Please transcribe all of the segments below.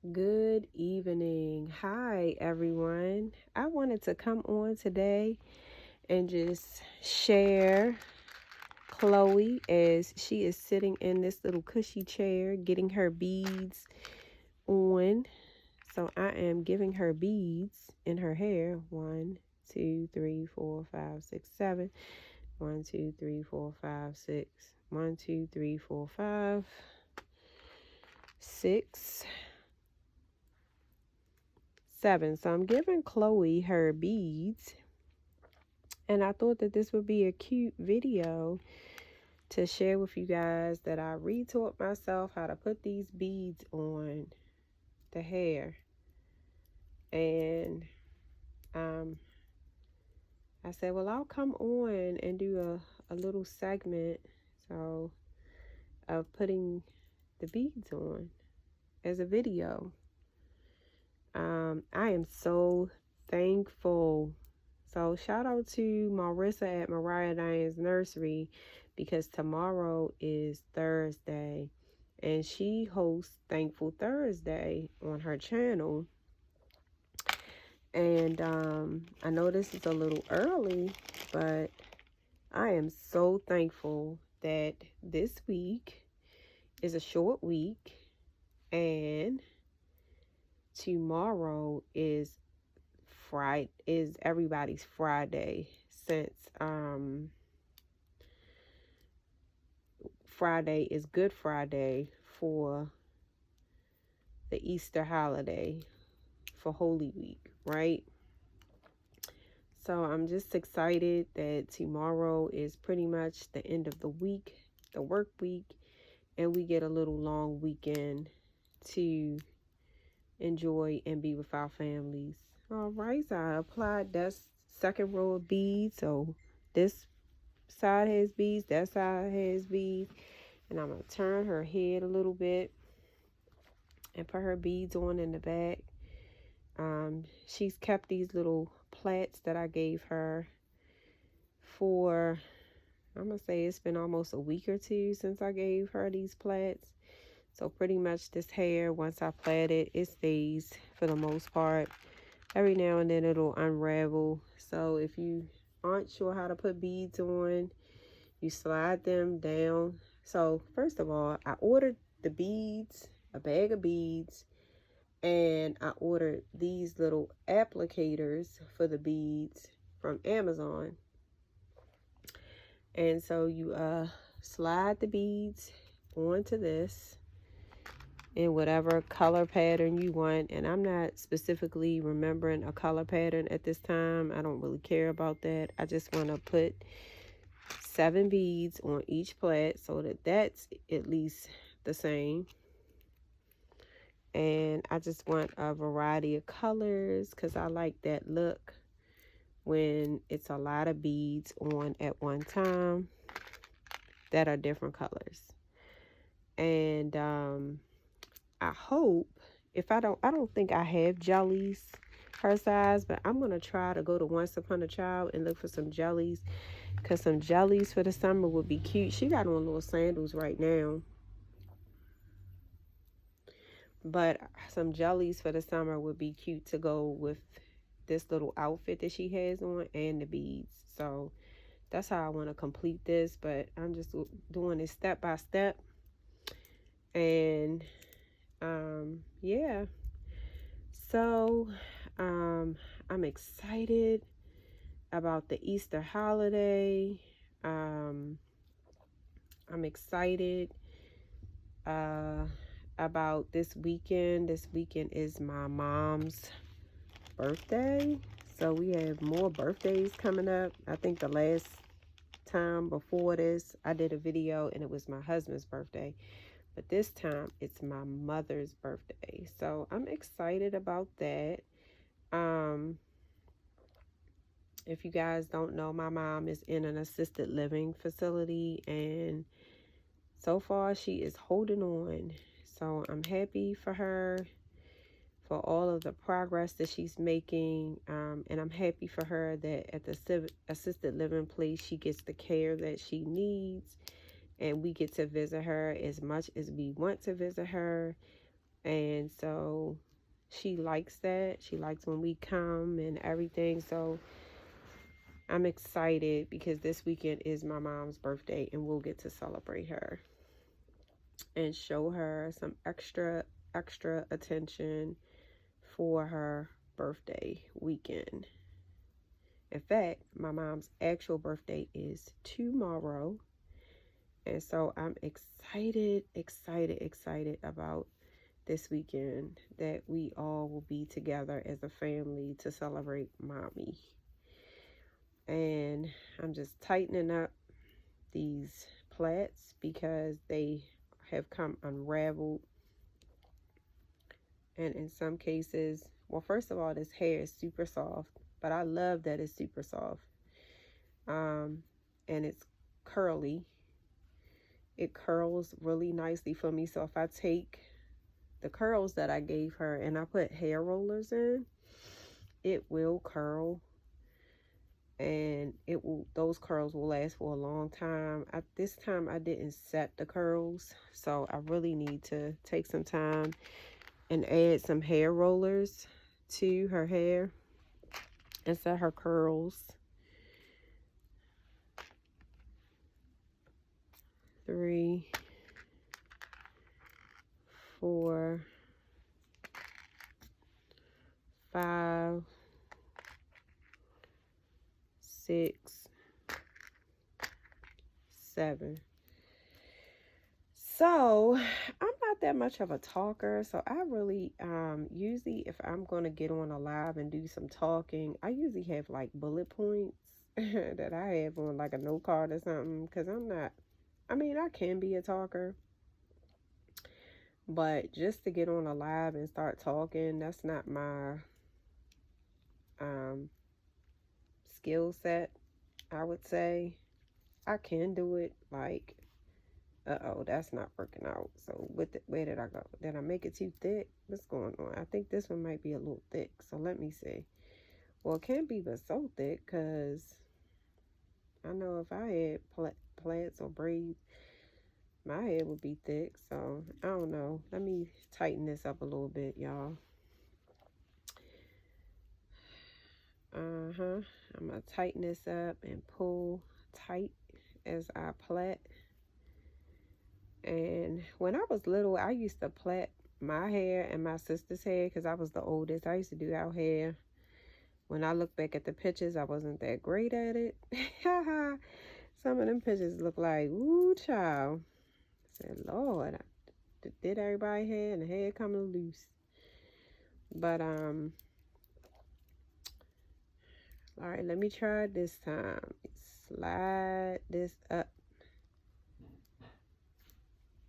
Good evening. Hi, everyone. I wanted to come on today and just share Chloe as she is sitting in this little cushy chair getting her beads on. So I am giving her beads in her hair. 1, 2, 3, 4, 5, 6, 7. 1, 2, 3, 4, 5, 6. 1, 2, 3, 4, 5, 6. 7. So I'm giving Chloe her beads, and I thought that this would be a cute video to share with you guys that I retaught myself how to put these beads on the hair. And I said, well, I'll come on and do a little segment of putting the beads on as a video. I am so thankful. So shout out to Marissa at Mariah Diane's Nursery, because tomorrow is Thursday and she hosts Thankful Thursday on her channel. And I know this is a little early, but I am so thankful that this week is a short week and tomorrow is everybody's Friday, since Friday is Good Friday for the Easter holiday, for Holy Week, right? So I'm just excited that tomorrow is pretty much the end of the week, the work week, and we get a little long weekend to enjoy and be with our families. All right, so I applied that second row of beads. So this side has beads, that side has beads, and I'm going to turn her head a little bit and put her beads on in the back. She's kept these little plaits that I gave her for, I'm going to say it's been almost a week or two since I gave her these plaits. So pretty much this hair, once I plait it, it stays for the most part. Every now and then it'll unravel. So if you aren't sure how to put beads on, you slide them down. So first of all, I ordered the beads, a bag of beads, and I ordered these little applicators for the beads from Amazon. And so you slide the beads onto this in whatever color pattern you want. And I'm not specifically remembering a color pattern at this time. I don't really care about that. I just want to put 7 beads on each plait so that that's at least the same. And I just want a variety of colors because I like that look when it's a lot of beads on at one time that are different colors. And I hope, if I don't think I have jellies her size, but I'm going to try to go to Once Upon a Child and look for some jellies, because some jellies for the summer would be cute. She got on little sandals right now, but some jellies for the summer would be cute to go with this little outfit that she has on and the beads. So that's how I want to complete this, but I'm just doing it step by step. And yeah, so I'm excited about the Easter holiday. I'm excited about this weekend. This weekend is my mom's birthday, so we have more birthdays coming up. I think the last time before this I did a video and it was my husband's birthday, but this time it's my mother's birthday, so I'm excited about that. If you guys don't know, my mom is in an assisted living facility, and so far she is holding on. So I'm happy for her, for all of the progress that she's making, and I'm happy for her that at the assisted living place she gets the care that she needs, and we get to visit her as much as we want to visit her. And so she likes that. She likes when we come and everything. So I'm excited because this weekend is my mom's birthday and we'll get to celebrate her and show her some extra attention for her birthday weekend. In fact, my mom's actual birthday is tomorrow. And so I'm excited about this weekend that we all will be together as a family to celebrate mommy. And I'm just tightening up these plaits because they have come unraveled. And in some cases, well, first of all, this hair is super soft, but I love that it's super soft. And it's curly. It curls really nicely for me. So if I take the curls that I gave her and I put hair rollers in, it will curl, and those curls will last for a long time. This time I didn't set the curls, so I really need to take some time and add some hair rollers to her hair and set her curls. 3, 4, 5, 6, 7. So I'm not that much of a talker, so I really usually if I'm going to get on a live and do some talking, I usually have like bullet points that I have on like a note card or something, because I can be a talker, but just to get on a live and start talking, that's not my skill set. I would say I can do it, like, uh-oh, that's not working out. So where did I go? Did I make it too thick? What's going on? I think this one might be a little thick, so let me see. Well, it can't be but so thick, because I know if I had plaits or braids, my hair would be thick. So I don't know. Let me tighten this up a little bit, y'all. I'm gonna tighten this up and pull tight as I plait. And when I was little, I used to plait my hair and my sister's hair because I was the oldest. I used to do our hair. When I look back at the pictures, I wasn't that great at it. Some of them pictures look like, ooh, child. I said, Lord, I did everybody hair and the hair coming loose. But, all right, let me try it this time. Slide this up.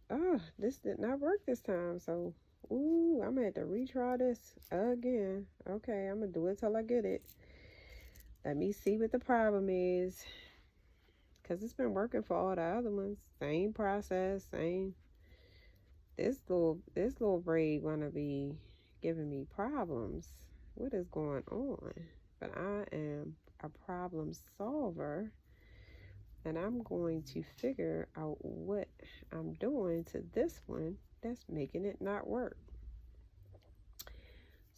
Oh, this did not work this time. So, ooh, I'm going to have to retry this again. Okay, I'm going to do it till I get it. Let me see what the problem is. Because it's been working for all the other ones. Same process, same. This little braid want to be giving me problems. What is going on? But I am a problem solver. And I'm going to figure out what I'm doing to this one that's making it not work.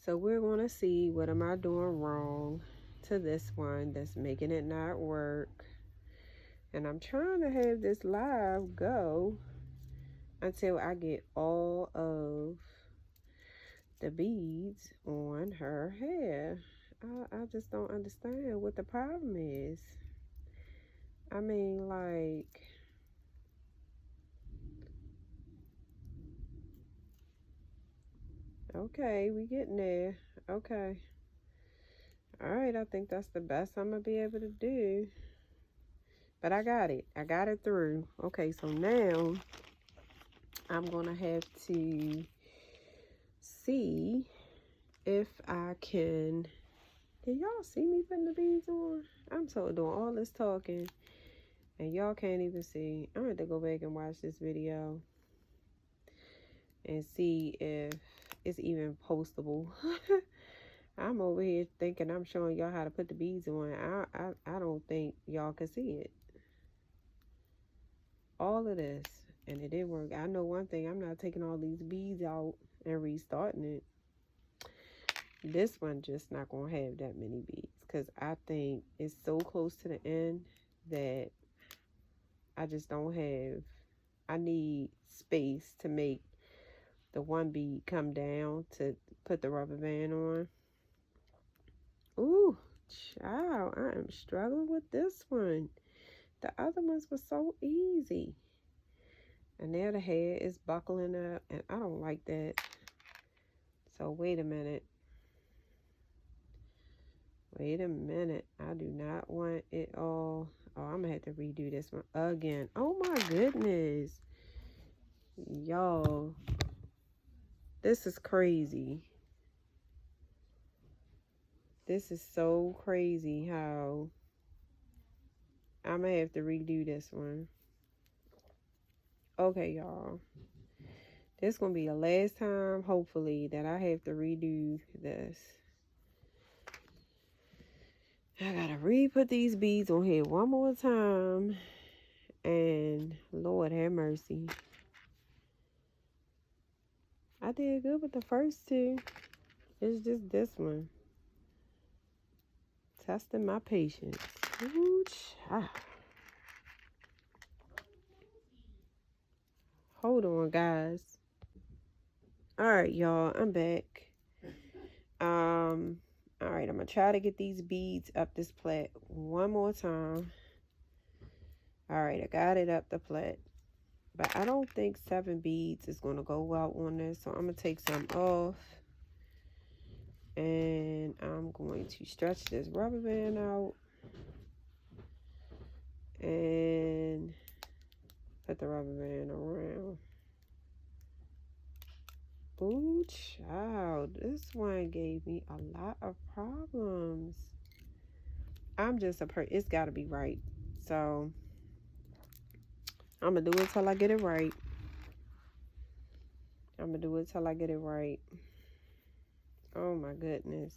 So we're going to see what am I doing wrong to this one that's making it not work. And I'm trying to have this live go until I get all of the beads on her hair. I just don't understand what the problem is. I mean, like, okay, we getting there. Okay. All right, I think that's the best I'm going to be able to do. But I got it. I got it through. Okay, so now I'm going to have to see if I can y'all see me putting the beads on? I'm doing all this talking and y'all can't even see. I'm going to go back and watch this video and see if it's even postable. I'm over here thinking I'm showing y'all how to put the beads on. I don't think y'all can see it. All of this, and it didn't work. I know one thing, I'm not taking all these beads out and restarting it. This one just not gonna have that many beads because I think it's so close to the end that I just don't have, I need space to make the one bead come down to put the rubber band on. Ooh, child, I am struggling with this one. The other ones were so easy. And now the hair is buckling up, and I don't like that. So wait a minute. Wait a minute. I do not want it all. Oh, I'm going to have to redo this one again. Oh my goodness. Y'all. This is crazy. This is so crazy how I'm going to have to redo this one. Okay, y'all. This is going to be the last time, hopefully, that I have to redo this. I gotta re-put these beads on here one more time. And Lord have mercy. I did good with the first two. It's just this one. Testing my patience. Ooh, child. Hold on, guys. Alright, y'all. I'm back. Alright, I'm gonna try to get these beads up this plait one more time. Alright, I got it up the plait. But I don't think 7 beads is going to go well on this. So I'm going to take some off. And I'm going to stretch this rubber band out. And put the rubber band around. Ooh, child. This one gave me a lot of problems. I'm just it's got to be right. So I'm going to do it till I get it right. I'm going to do it till I get it right. Oh my goodness.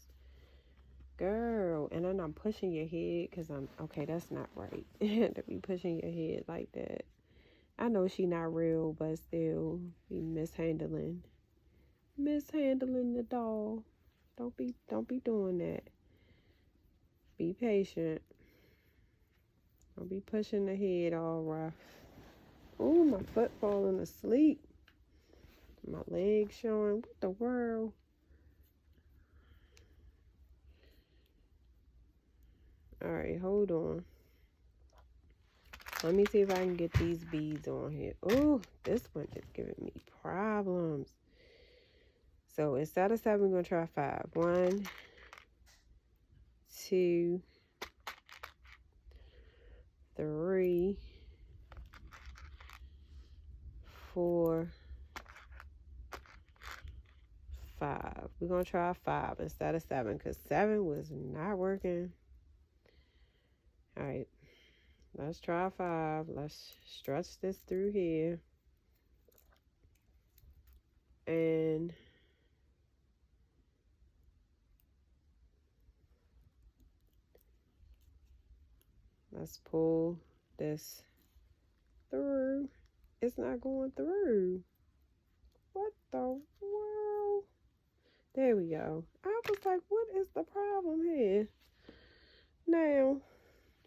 Girl, and then I'm pushing your head because okay, that's not right. To be pushing your head like that. I know she not real, but still be mishandling the doll. Don't be doing that. Be patient. Don't be pushing the head all rough. Ooh, my foot falling asleep. My legs showing. What the world? Alright, hold on. Let me see if I can get these beads on here. Ooh, this one is giving me problems. So instead of 7, we're going to try 5. 1, 2, 3, 4, 5. We're going to try 5 instead of 7 because 7 was not working. All right. Let's try 5. Let's stretch this through here. And let's pull this through. It's not going through. What the world? There we go. I was like, what is the problem here? Now,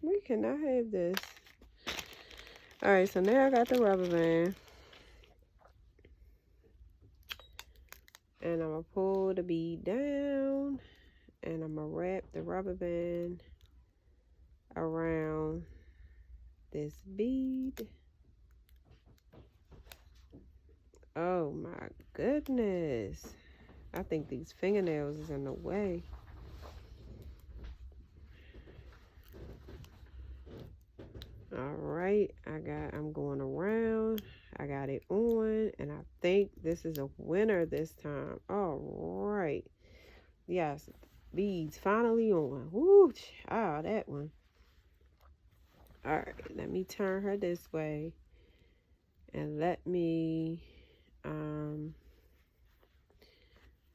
we cannot have this. Alright, so now I got the rubber band. And I'm going to pull the bead down. And I'm going to wrap the rubber band around this bead. Oh my goodness. I think these fingernails is in the way. Alright, I'm going around. I got it on, and I think this is a winner this time. Alright. Yes, beads finally on. Woo, child, that one. Alright, let me turn her this way. And let me, I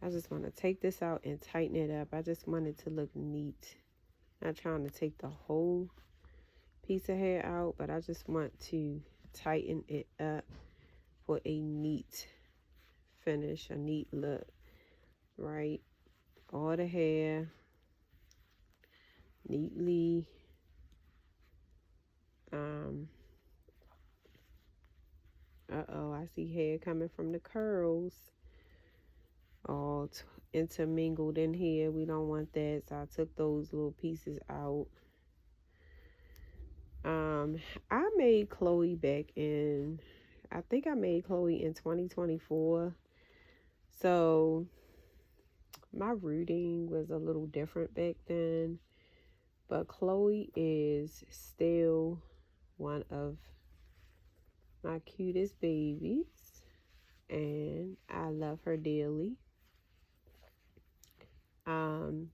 just want to take this out and tighten it up. I just want it to look neat. Not trying to take the whole piece of hair out, but I just want to tighten it up for a neat finish, a neat look, right? All the hair neatly I see hair coming from the curls all intermingled in here. We don't want that, so I took those little pieces out. I made Chloe I think I made Chloe in 2024. So my rooting was a little different back then, but Chloe is still one of my cutest babies, and I love her dearly.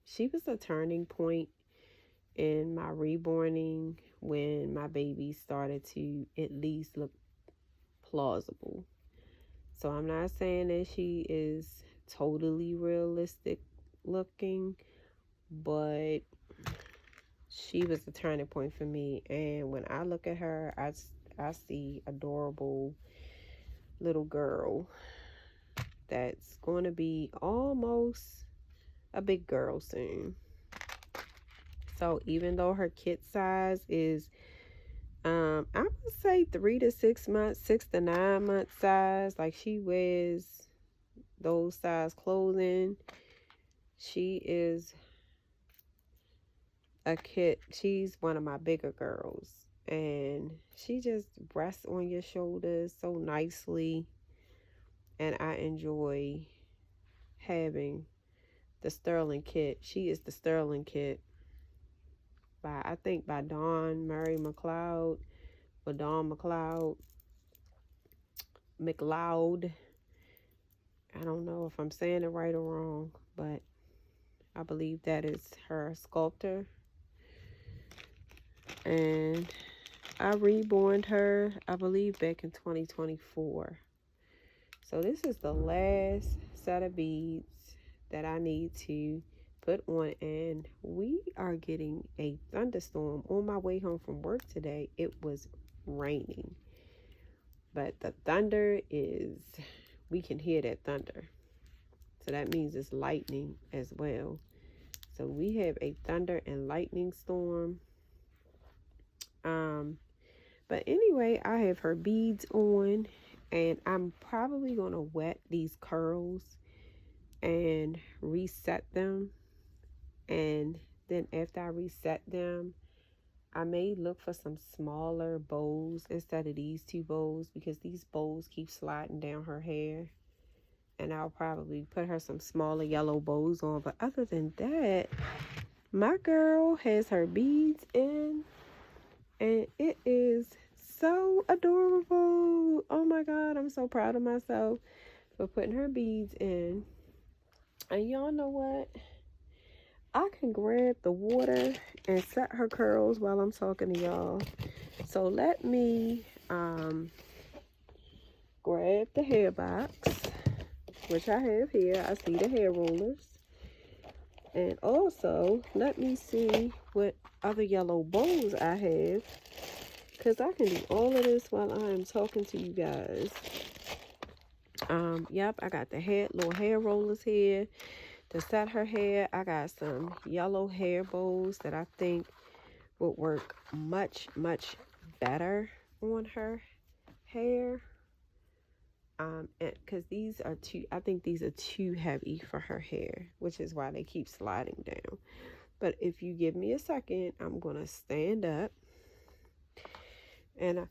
She was a turning point in my reborning when my baby started to at least look plausible. So I'm not saying that she is totally realistic looking, but she was a turning point for me. And when I look at her, I see adorable little girl that's going to be almost a big girl soon. So even though her kit size is I would say 3 to 6 months, 6 to 9 month size, like she wears those size clothing, she is a kit. She's one of my bigger girls, and she just rests on your shoulders so nicely, and I enjoy having the Sterling kit. She is the Sterling kit I think by Dawn Murray McLeod, or Dawn McLeod. I don't know if I'm saying it right or wrong, but I believe that is her sculptor. And I reborned her, I believe, back in 2024. So this is the last set of beads that I need to put on, and we are getting a thunderstorm. On my way home from work today, it was raining, but the thunder is, we can hear that thunder, so that means it's lightning as well. So we have a thunder and lightning storm. But anyway, I have her beads on, and I'm probably going to wet these curls and reset them. And then after I reset them, I may look for some smaller bows instead of these two bows, because these bows keep sliding down her hair. And I'll probably put her some smaller yellow bows on. But other than that, my girl has her beads in, and it is so adorable. Oh my God, I'm so proud of myself for putting her beads in. And y'all know what? I can grab the water and set her curls while I'm talking to y'all. So let me grab the hair box, which I have here. I see the hair rollers. And also, let me see what other yellow bows I have, because I can do all of this while I am talking to you guys. Yep, I got the little hair rollers here to set her hair. I got some yellow hair bows that I think would work much, much better on her hair. Because these are I think these are too heavy for her hair, which is why they keep sliding down. But if you give me a second, I'm gonna stand up, and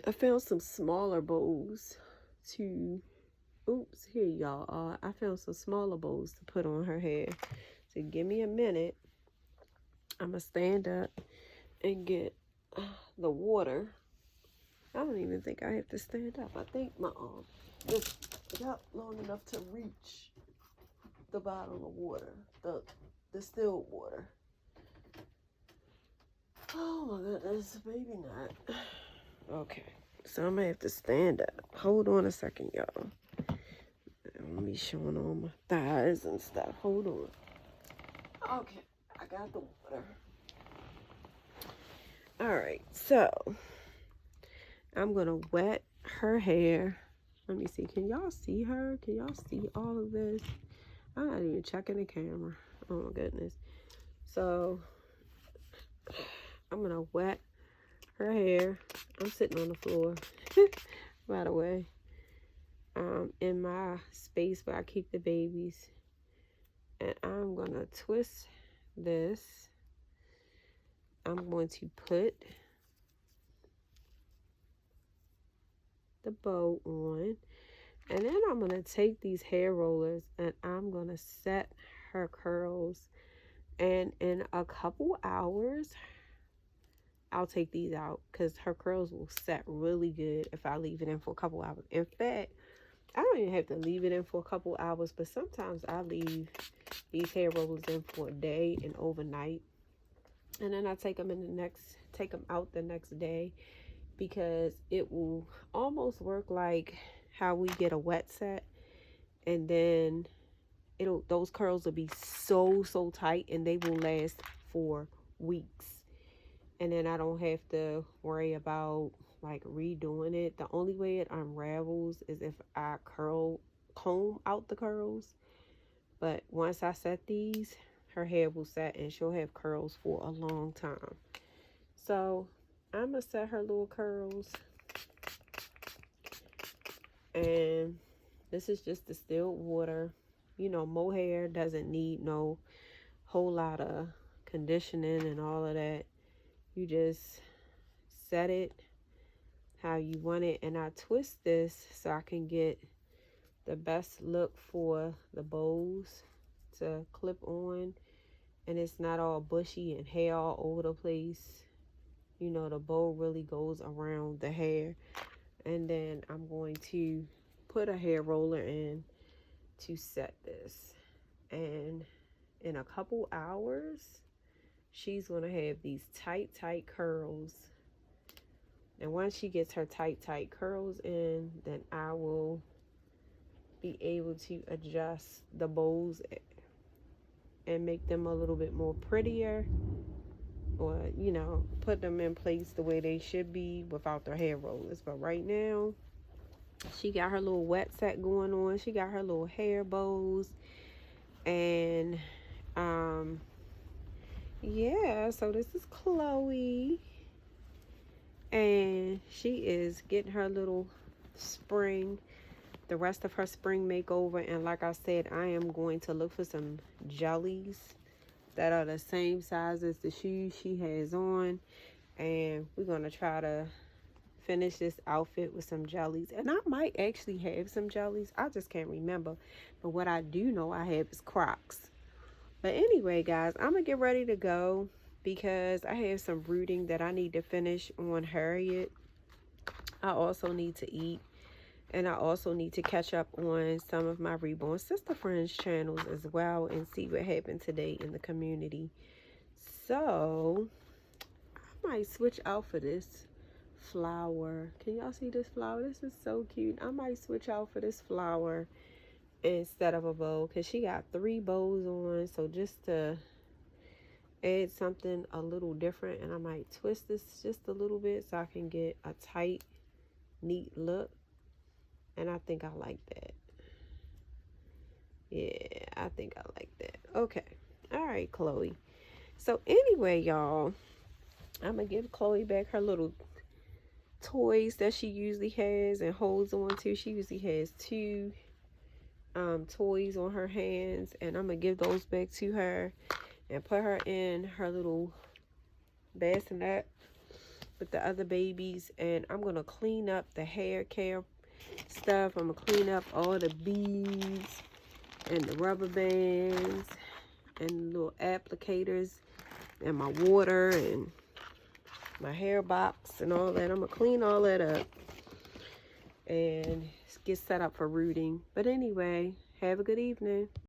I found some smaller bows to, oops, here y'all are. I found some smaller bows to put on her hair. So give me a minute. I'm gonna stand up and get the water. I don't even think I have to stand up. I think my arm is up long enough to reach the bottle of water, the distilled water. Oh my goodness, maybe not. Okay, so I'm gonna have to stand up. Hold on a second, y'all. Let me showing all my thighs and stuff. Hold on. Okay, I got the water. All right, so I'm gonna wet her hair. Let me see. Can y'all see her? Can y'all see all of this? I'm not even checking the camera. Oh my goodness. So I'm gonna wet her hair. I'm sitting on the floor, by the way, in my space where I keep the babies. And I'm gonna twist this. I'm going to put the bow on. And then I'm going to take these hair rollers and I'm going to set her curls. And in a couple hours, I'll take these out because her curls will set really good if I leave it in for a couple hours. In fact, I don't even have to leave it in for a couple hours, but sometimes I leave these hair rollers in for a day and overnight. And then I take them out the next day, because it will almost work like how we get a wet set, and then those curls will be so tight and they will last for weeks, and then I don't have to worry about like redoing it. The only way it unravels is if I comb out the curls, but once I set these, her hair will set and she'll have curls for a long time. So I'm gonna set her little curls, and this is just distilled water. You know, mohair doesn't need no whole lot of conditioning and all of that. You just set it how you want it, and I twist this so I can get the best look for the bows to clip on, and it's not all bushy and hair all over the place. You know, the bow really goes around the hair. And then I'm going to put a hair roller in to set this. And in a couple hours, she's going to have these tight curls. And once she gets her tight curls in, then I will be able to adjust the bows and make them a little bit more prettier, or, you know, put them in place the way they should be without their hair rollers. But right now, she got her little wet set going on. She got her little hair bows. And, yeah, so this is Chloe. And she is getting her little the rest of her spring makeover. And like I said, I am going to look for some jellies that are the same size as the shoes she has on, and we're gonna try to finish this outfit with some jellies. And I might actually have some jellies, I just can't remember, but what I do know I have is Crocs. But anyway, guys, I'm gonna get ready to go because I have some rooting that I need to finish on Harriet. I also need to eat, and I also need to catch up on some of my Reborn Sister Friends channels as well and see what happened today in the community. So I might switch out for this flower. Can y'all see this flower? This is so cute. I might switch out for this flower instead of a bow, because she got 3 bows on. So just to add something a little different, and I might twist this just a little bit so I can get a tight, neat look. And I think I like that. Yeah, I think I like that. Okay. All right, Chloe. So anyway, y'all, I'm going to give Chloe back her little toys that she usually has and holds on to. She usually has 2 toys on her hands. And I'm going to give those back to her and put her in her little bassinet with the other babies. And I'm going to clean up the hair care stuff. I'm gonna clean up all the beads and the rubber bands and little applicators and my water and my hair box and all that. I'm gonna clean all that up and get set up for rooting. But anyway, have a good evening.